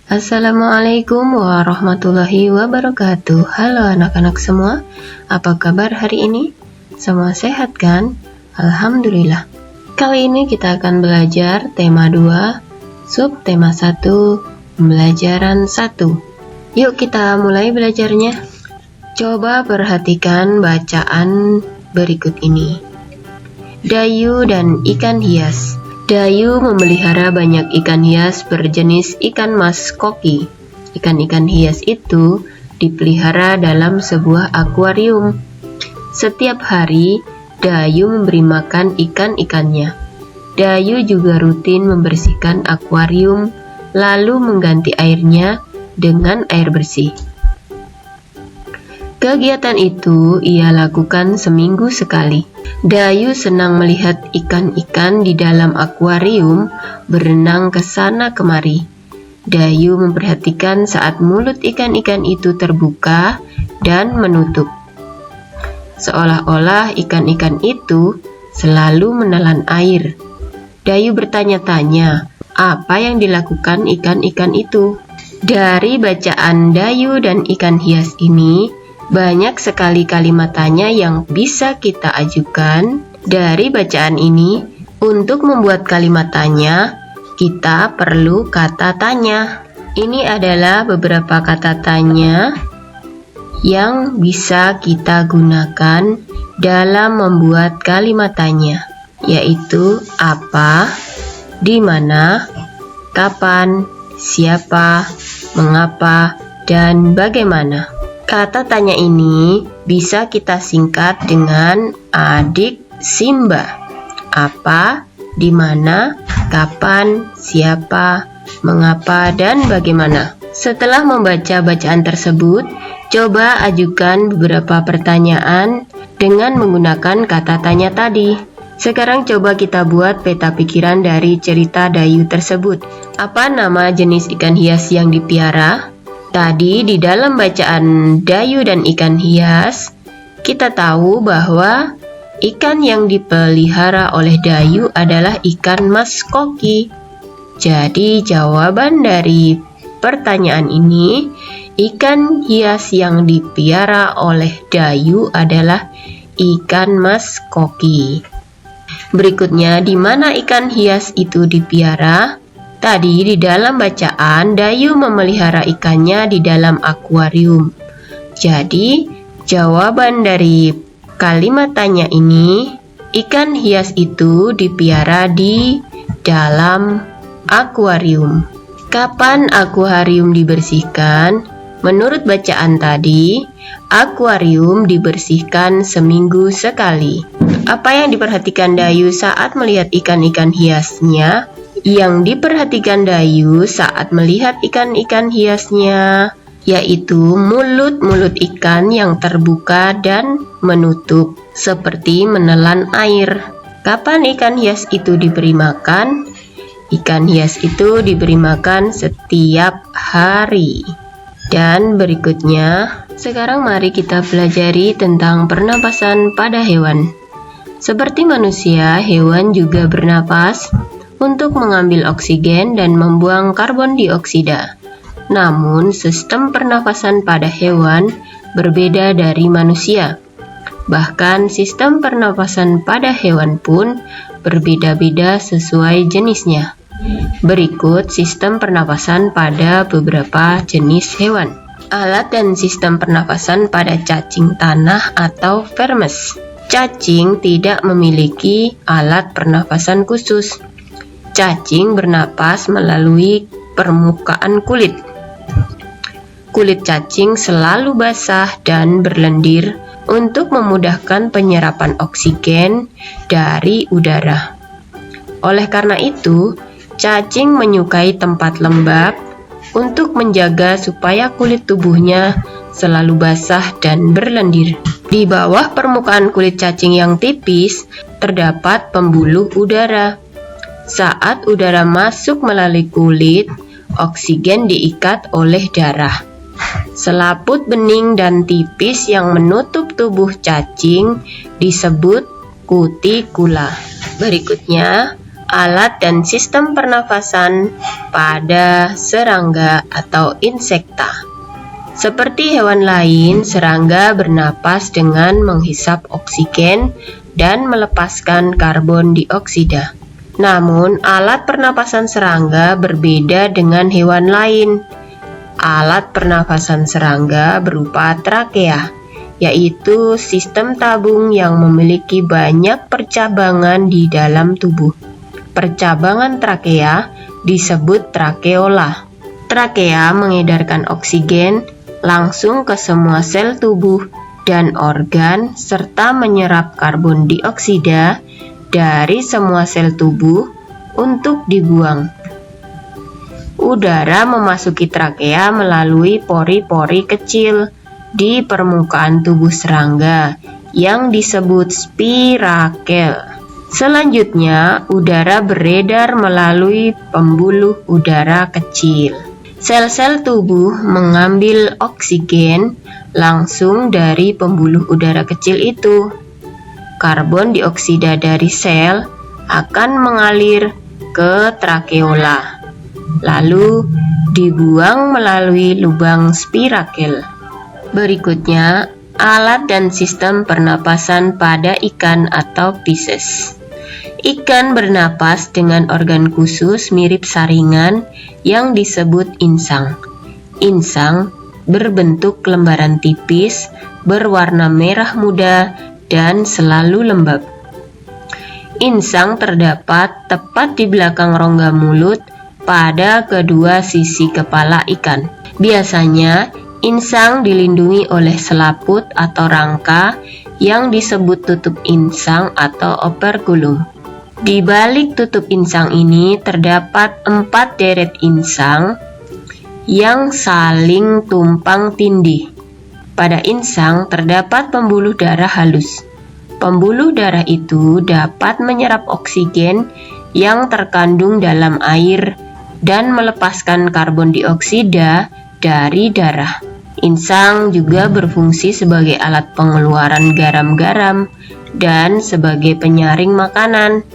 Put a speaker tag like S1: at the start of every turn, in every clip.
S1: Assalamualaikum warahmatullahi wabarakatuh. Halo anak-anak semua, apa kabar hari ini? Semua sehat kan? Alhamdulillah. Kali ini kita akan belajar tema 2, subtema 1, pembelajaran 1. Yuk kita mulai belajarnya. Coba perhatikan bacaan berikut ini. Dayu dan ikan hias. Dayu memelihara banyak ikan hias berjenis ikan mas koki. Ikan-ikan hias itu dipelihara dalam sebuah akuarium. Setiap hari, Dayu memberi makan ikan-ikannya. Dayu juga rutin membersihkan akuarium, lalu mengganti airnya dengan air bersih. Kegiatan itu ia lakukan seminggu sekali. Dayu senang melihat ikan-ikan di dalam akuarium berenang ke sana kemari. Dayu memperhatikan saat mulut ikan-ikan itu terbuka dan menutup. Seolah-olah ikan-ikan itu selalu menelan air. Dayu bertanya-tanya, apa yang dilakukan ikan-ikan itu? Dari bacaan Dayu dan ikan hias ini, banyak sekali kalimat tanya yang bisa kita ajukan. Dari bacaan ini, untuk membuat kalimat tanya, kita perlu kata tanya. Ini adalah beberapa kata tanya yang bisa kita gunakan dalam membuat kalimat tanya, yaitu apa, di mana, kapan, siapa, mengapa, dan bagaimana. Kata tanya ini bisa kita singkat dengan adik Simba. Apa, di mana, kapan, siapa, mengapa, dan bagaimana. Setelah membaca bacaan tersebut, coba ajukan beberapa pertanyaan dengan menggunakan kata tanya tadi. Sekarang coba kita buat peta pikiran dari cerita Dayu tersebut. Apa nama jenis ikan hias yang dipiara? Tadi di dalam bacaan Dayu dan ikan hias, kita tahu bahwa ikan yang dipelihara oleh Dayu adalah ikan mas koki. Jadi jawaban dari pertanyaan ini, ikan hias yang dipiara oleh Dayu adalah ikan mas koki. Berikutnya, di mana ikan hias itu dipiara? Tadi di dalam bacaan, Dayu memelihara ikannya di dalam akuarium. Jadi, jawaban dari kalimat tanya ini, ikan hias itu dipiara di dalam akuarium. Kapan akuarium dibersihkan? Menurut bacaan tadi, akuarium dibersihkan seminggu sekali. Apa yang diperhatikan Dayu saat melihat ikan-ikan hiasnya? Yang diperhatikan Dayu saat melihat ikan-ikan hiasnya, yaitu mulut-mulut ikan yang terbuka dan menutup, seperti menelan air. Kapan ikan hias itu diberi makan? Ikan hias itu diberi makan setiap hari. Dan berikutnya, sekarang mari kita pelajari tentang pernapasan pada hewan. Seperti manusia, hewan juga bernapas untuk mengambil oksigen dan membuang karbon dioksida. Namun, sistem pernafasan pada hewan berbeda dari manusia. Bahkan, sistem pernafasan pada hewan pun berbeda-beda sesuai jenisnya. Berikut sistem pernafasan pada beberapa jenis hewan. Alat dan sistem pernafasan pada cacing tanah atau vermes. Cacing tidak memiliki alat pernafasan khusus. Cacing bernapas melalui permukaan kulit. Kulit cacing selalu basah dan berlendir untuk memudahkan penyerapan oksigen dari udara. Oleh karena itu, cacing menyukai tempat lembab untuk menjaga supaya kulit tubuhnya selalu basah dan berlendir. Di bawah permukaan kulit cacing yang tipis, terdapat pembuluh udara. Saat udara masuk melalui kulit, oksigen diikat oleh darah. Selaput bening dan tipis yang menutup tubuh cacing disebut kutikula. Berikutnya, alat dan sistem pernafasan pada serangga atau insekta. Seperti hewan lain, serangga bernapas dengan menghisap oksigen dan melepaskan karbon dioksida. Namun, alat pernapasan serangga berbeda dengan hewan lain. Alat pernafasan serangga berupa trakea, yaitu sistem tabung yang memiliki banyak percabangan di dalam tubuh. Percabangan trakea disebut trakeola. Trakea mengedarkan oksigen langsung ke semua sel tubuh dan organ serta menyerap karbon dioksida dari semua sel tubuh untuk dibuang. Udara memasuki trakea melalui pori-pori kecil di permukaan tubuh serangga yang disebut spirakel. Selanjutnya, udara beredar melalui pembuluh udara kecil. Sel-sel tubuh mengambil oksigen langsung dari pembuluh udara kecil itu. Karbon dioksida dari sel akan mengalir ke trakeola, lalu dibuang melalui lubang spirakel. Berikutnya, alat dan sistem pernapasan pada ikan atau Pisces. Ikan bernapas dengan organ khusus mirip saringan yang disebut insang. Insang berbentuk lembaran tipis, berwarna merah muda, dan selalu lembab. Insang terdapat tepat di belakang rongga mulut pada kedua sisi kepala ikan. Biasanya, insang dilindungi oleh selaput atau rangka yang disebut tutup insang atau operculum. Di balik tutup insang ini terdapat 4 deret insang yang saling tumpang tindih. Pada insang terdapat pembuluh darah halus. Pembuluh darah itu dapat menyerap oksigen yang terkandung dalam air dan melepaskan karbon dioksida dari darah. Insang juga berfungsi sebagai alat pengeluaran garam-garam dan sebagai penyaring makanan.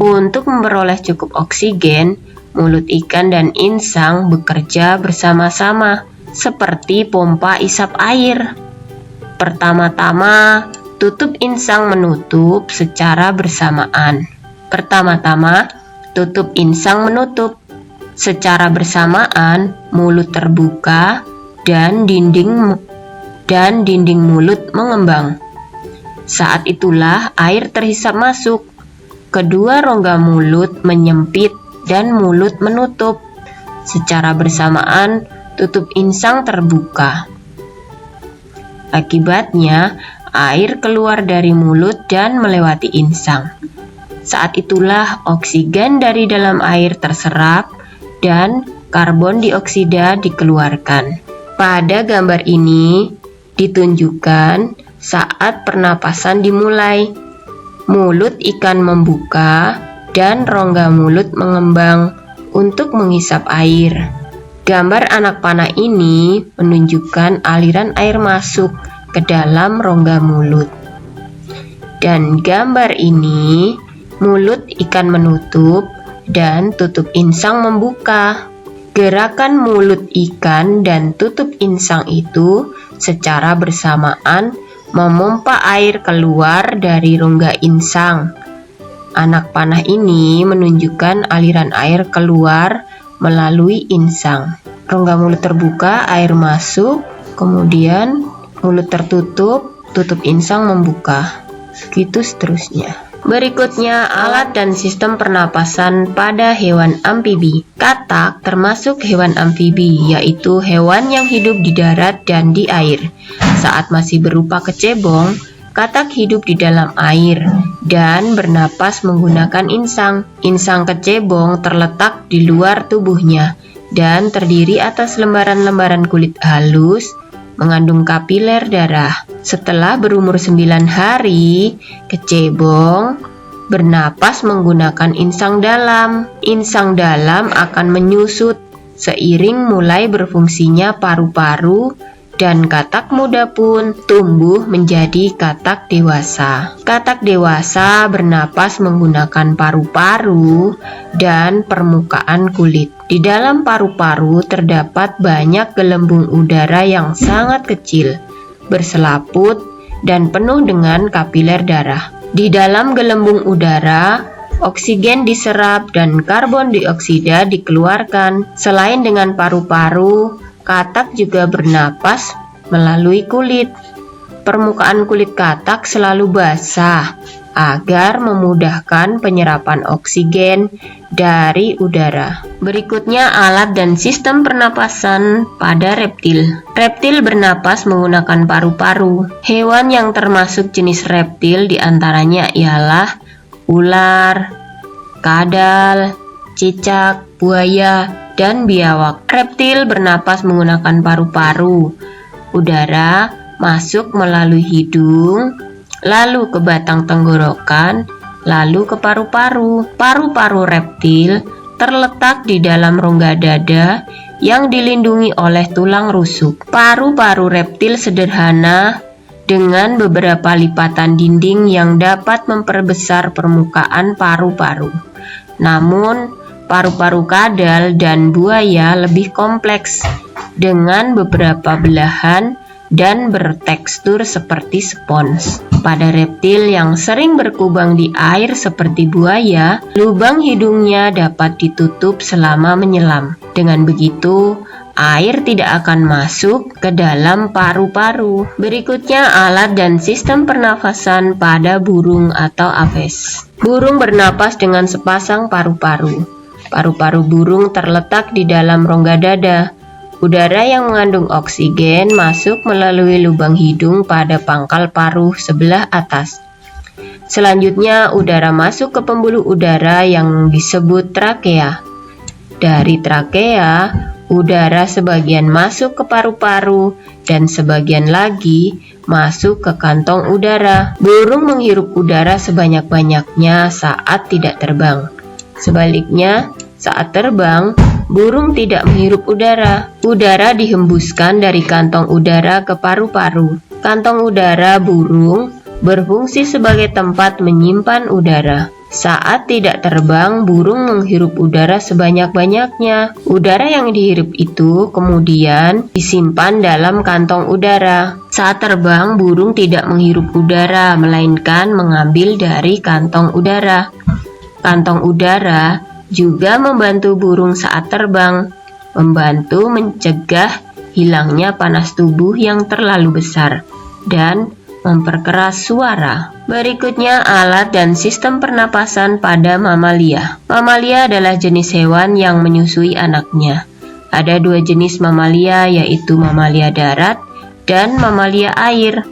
S1: Untuk memperoleh cukup oksigen, mulut ikan dan insang bekerja bersama-sama seperti pompa isap air. Pertama-tama, tutup insang menutup secara bersamaan. Secara bersamaan, mulut terbuka dan dinding mulut mengembang. Saat itulah air terhisap masuk. Kedua rongga mulut menyempit dan mulut menutup. Secara bersamaan, tutup insang terbuka. Akibatnya, air keluar dari mulut dan melewati insang. Saat itulah oksigen dari dalam air terserap dan karbon dioksida dikeluarkan. Pada gambar ini ditunjukkan saat pernapasan dimulai. Mulut ikan membuka dan rongga mulut mengembang untuk menghisap air. Gambar anak panah ini menunjukkan aliran air masuk ke dalam rongga mulut. Dan gambar ini, mulut ikan menutup dan tutup insang membuka. Gerakan mulut ikan dan tutup insang itu secara bersamaan memompa air keluar dari rongga insang. Anak panah ini menunjukkan aliran air keluar melalui insang. Rongga mulut terbuka, air masuk, kemudian mulut tertutup, tutup insang membuka. Gitu seterusnya. Berikutnya, alat dan sistem pernapasan pada hewan amfibi. Katak termasuk hewan amfibi, yaitu hewan yang hidup di darat dan di air. Saat masih berupa kecebong, katak hidup di dalam air dan bernapas menggunakan insang. Insang kecebong terletak di luar tubuhnya dan terdiri atas lembaran-lembaran kulit halus mengandung kapiler darah. Setelah berumur 9 hari, kecebong bernapas menggunakan insang dalam. Insang dalam akan menyusut seiring mulai berfungsinya paru-paru dan katak muda pun tumbuh menjadi katak dewasa. Katak dewasa bernapas menggunakan paru-paru dan permukaan kulit. Di dalam paru-paru terdapat banyak gelembung udara yang sangat kecil, berselaput, dan penuh dengan kapiler darah. Di dalam gelembung udara, oksigen diserap dan karbon dioksida dikeluarkan. Selain dengan paru-paru, katak juga bernapas melalui kulit. Permukaan kulit katak selalu basah agar memudahkan penyerapan oksigen dari udara. Berikutnya alat dan sistem pernapasan pada reptil. Reptil bernapas menggunakan paru-paru. Hewan yang termasuk jenis reptil diantaranya ialah ular, kadal, cicak, buaya, dan biawak. Reptil bernapas menggunakan paru-paru. Udara masuk melalui hidung, lalu ke batang tenggorokan, lalu ke paru-paru. Paru-paru reptil terletak di dalam rongga dada yang dilindungi oleh tulang rusuk. Paru-paru reptil sederhana dengan beberapa lipatan dinding yang dapat memperbesar permukaan paru-paru. Namun, paru-paru kadal dan buaya lebih kompleks dengan beberapa belahan dan bertekstur seperti spons. Pada reptil yang sering berkubang di air seperti buaya, lubang hidungnya dapat ditutup selama menyelam. Dengan begitu, air tidak akan masuk ke dalam paru-paru. Berikutnya alat dan sistem pernafasan pada burung atau aves. Burung bernapas dengan sepasang paru-paru. Paru-paru burung terletak di dalam rongga dada. Udara yang mengandung oksigen masuk melalui lubang hidung pada pangkal paruh sebelah atas. Selanjutnya, udara masuk ke pembuluh udara yang disebut trakea. Dari trakea, udara sebagian masuk ke paru-paru dan sebagian lagi masuk ke kantong udara. Burung menghirup udara sebanyak-banyaknya saat tidak terbang. Sebaliknya, saat terbang, burung tidak menghirup udara. Udara dihembuskan dari kantong udara ke paru-paru. Kantong udara burung berfungsi sebagai tempat menyimpan udara. Saat tidak terbang, burung menghirup udara sebanyak-banyaknya. Udara yang dihirup itu kemudian disimpan dalam kantong udara. Saat terbang, burung tidak menghirup udara, melainkan mengambil dari kantong udara. Kantong udara juga membantu burung saat terbang, membantu mencegah hilangnya panas tubuh yang terlalu besar, dan memperkeras suara. Berikutnya alat dan sistem pernapasan pada mamalia. Mamalia adalah jenis hewan yang menyusui anaknya. Ada dua jenis mamalia, yaitu mamalia darat dan mamalia air.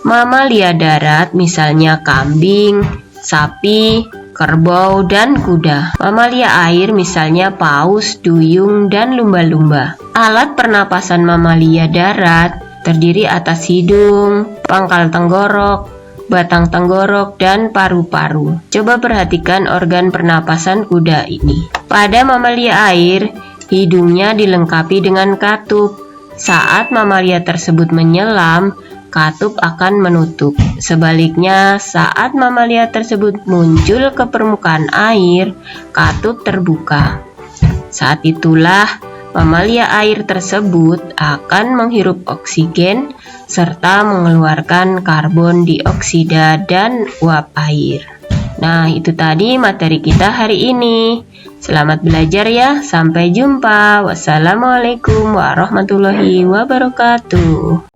S1: Mamalia darat misalnya kambing, sapi, kerbau, dan kuda. Mamalia air misalnya paus, duyung, dan lumba-lumba. Alat pernapasan mamalia darat terdiri atas hidung, pangkal tenggorok, batang tenggorok, dan paru-paru. Coba perhatikan organ pernapasan kuda ini. Pada mamalia air, hidungnya dilengkapi dengan katup. Saat mamalia tersebut menyelam, katup akan menutup. Sebaliknya, saat mamalia tersebut muncul ke permukaan air, katup terbuka. Saat itulah mamalia air tersebut akan menghirup oksigen serta mengeluarkan karbon dioksida dan uap air. Nah, itu tadi materi kita hari ini. Selamat belajar ya. Sampai jumpa. Wassalamualaikum warahmatullahi wabarakatuh.